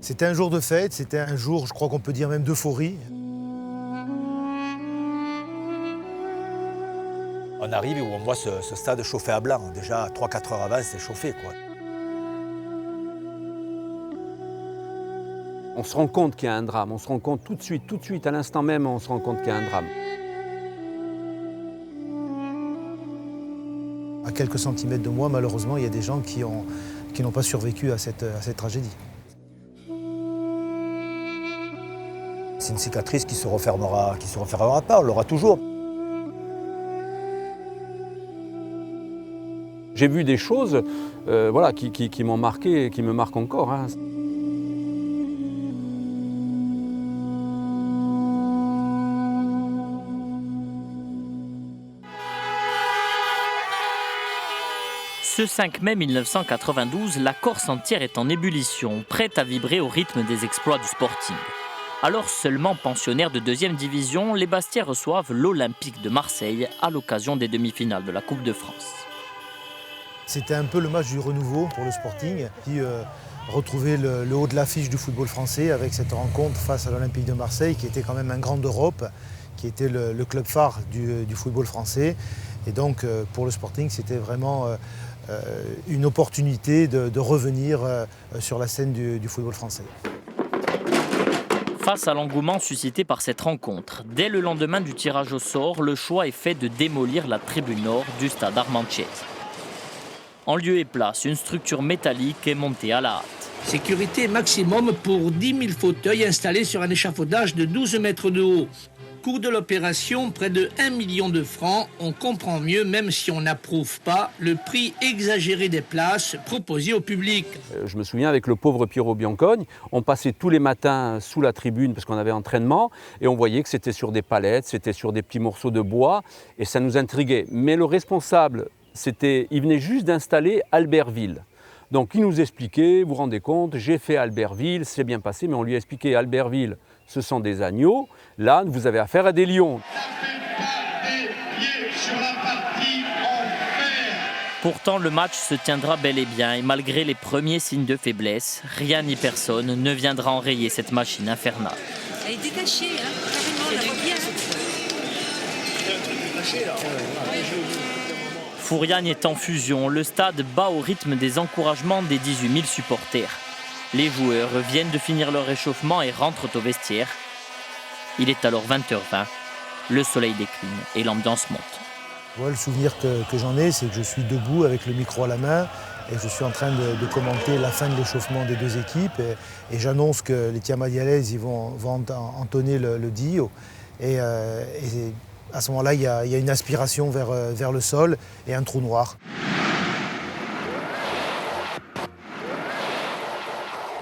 C'était un jour de fête, c'était un jour, je crois qu'on peut dire même d'euphorie. On arrive et on voit ce stade chauffé à blanc. Déjà 3-4 heures avant, c'est chauffé, quoi. On se rend compte qu'il y a un drame, on se rend compte tout de suite, à l'instant même, on se rend compte qu'il y a un drame. À quelques centimètres de moi, malheureusement, il y a des gens qui n'ont pas survécu à cette tragédie. C'est une cicatrice qui se refermera pas, on l'aura toujours. J'ai vu des choses voilà, qui m'ont marqué et qui me marquent encore. Hein. Ce 5 mai 1992, la Corse entière est en ébullition, prête à vibrer au rythme des exploits du Sporting. Alors seulement pensionnaires de 2e division, les Bastiais reçoivent l'Olympique de Marseille à l'occasion des demi-finales de la Coupe de France. C'était un peu le match du renouveau pour le Sporting, qui retrouvait le haut de l'affiche du football français avec cette rencontre face à l'Olympique de Marseille, qui était quand même un grand d'Europe, qui était le club phare du football français. Et donc pour le Sporting, c'était vraiment une opportunité de revenir sur la scène du football français. Face à l'engouement suscité par cette rencontre, dès le lendemain du tirage au sort, le choix est fait de démolir la tribune nord du stade Armentières. En lieu et place, une structure métallique est montée à la hâte. Sécurité maximum pour 10 000 fauteuils installés sur un échafaudage de 12 mètres de haut. Coût de l'opération, près de 1 million de francs. On comprend mieux, même si on n'approuve pas, le prix exagéré des places proposées au public. Je me souviens avec le pauvre Piero Biancogne, on passait tous les matins sous la tribune parce qu'on avait entraînement et on voyait que c'était sur des palettes, c'était sur des petits morceaux de bois et ça nous intriguait. Mais le responsable, il venait juste d'installer Albertville. Donc il nous expliquait, vous vous rendez compte, j'ai fait Albertville, c'est bien passé, mais on lui a expliqué Albertville, ce sont des agneaux, là vous avez affaire à des lions. Pourtant, le match se tiendra bel et bien et malgré les premiers signes de faiblesse, rien ni personne ne viendra enrayer cette machine infernale. Elle est détachée, hein, carrément, on la voit bien. Fouriane est en fusion, le stade bat au rythme des encouragements des 18 000 supporters. Les joueurs viennent de finir leur réchauffement et rentrent au vestiaire. Il est alors 20h20, le soleil décline et l'ambiance monte. Ouais, le souvenir que j'en ai, c'est que je suis debout avec le micro à la main et je suis en train de commenter la fin de l'échauffement des deux équipes et j'annonce que les Tiamadialais ils vont entonner le Dio et à ce moment-là, il y a une aspiration vers le sol et un trou noir.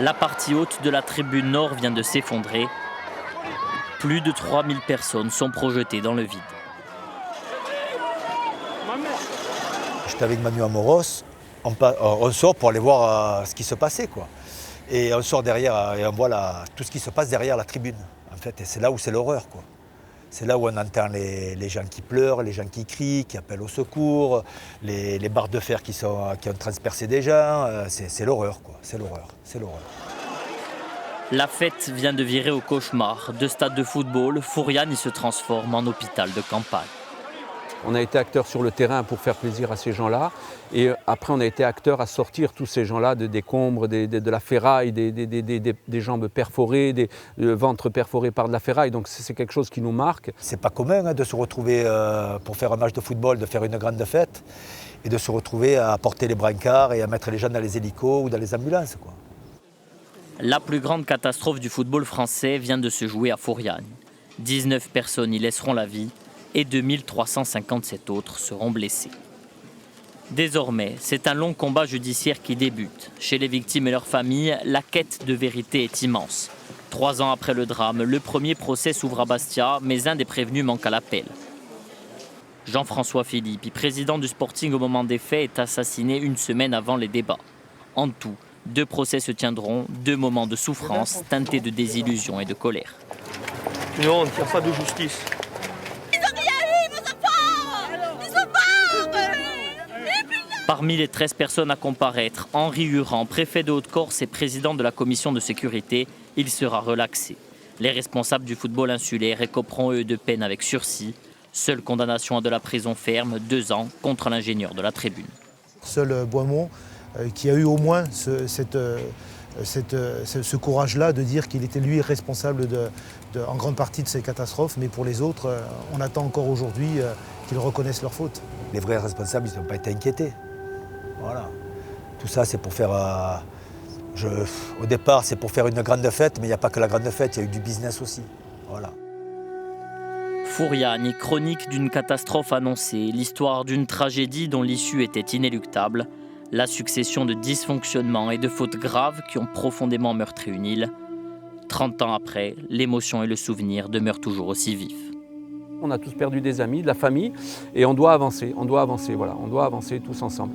La partie haute de la tribune nord vient de s'effondrer. Plus de 3000 personnes sont projetées dans le vide. J'étais avec Manu Amoros, on sort pour aller voir ce qui se passait, quoi. Et on sort derrière et on voit tout ce qui se passe derrière la tribune, en fait. Et c'est là où c'est l'horreur, quoi. C'est là où on entend les gens qui pleurent, les gens qui crient, qui appellent au secours, les barres de fer qui ont transpercé des gens. C'est l'horreur, quoi. C'est l'horreur. C'est l'horreur. La fête vient de virer au cauchemar. De stade de football, Fouriane y se transforme en hôpital de campagne. On a été acteurs sur le terrain pour faire plaisir à ces gens-là. Et après, on a été acteurs à sortir tous ces gens-là des décombres, de la ferraille, des jambes perforées, des ventres perforés par de la ferraille. Donc c'est quelque chose qui nous marque. C'est pas commun de se retrouver pour faire un match de football, de faire une grande fête et de se retrouver à porter les brancards et à mettre les gens dans les hélicos ou dans les ambulances, quoi. La plus grande catastrophe du football français vient de se jouer à Fouriane. 19 personnes y laisseront la vie et 2357 autres seront blessés. Désormais, c'est un long combat judiciaire qui débute. Chez les victimes et leurs familles, la quête de vérité est immense. 3 ans après le drame, le premier procès s'ouvre à Bastia, mais un des prévenus manque à l'appel. Jean-François Philippe, président du Sporting au moment des faits, est assassiné une semaine avant les débats. En tout, 2 procès se tiendront, 2 moments de souffrance teintés de désillusion et de colère. Non, on ne tient pas de justice. Ils ont rien eu, vos enfants! Ils sont morts! Et putain! Parmi les 13 personnes à comparaître, Henri Hurand, préfet de Haute-Corse et président de la commission de sécurité, il sera relaxé. Les responsables du football insulaire écoperont eux de peine avec sursis. Seule condamnation à de la prison ferme, 2 ans, contre l'ingénieur de la tribune. Seul Boismont qui a eu au moins ce courage-là de dire qu'il était lui responsable en grande partie de ces catastrophes, mais pour les autres, on attend encore aujourd'hui qu'ils reconnaissent leurs fautes. Les vrais responsables, ils n'ont pas été inquiétés. Voilà. Tout ça, c'est pour faire... au départ, c'est pour faire une grande fête, mais il n'y a pas que la grande fête, il y a eu du business aussi. Voilà. Fouriane, chronique d'une catastrophe annoncée, l'histoire d'une tragédie dont l'issue était inéluctable, la succession de dysfonctionnements et de fautes graves qui ont profondément meurtri une île. 30 ans après, l'émotion et le souvenir demeurent toujours aussi vifs. On a tous perdu des amis, de la famille, et on doit avancer, voilà, on doit avancer tous ensemble.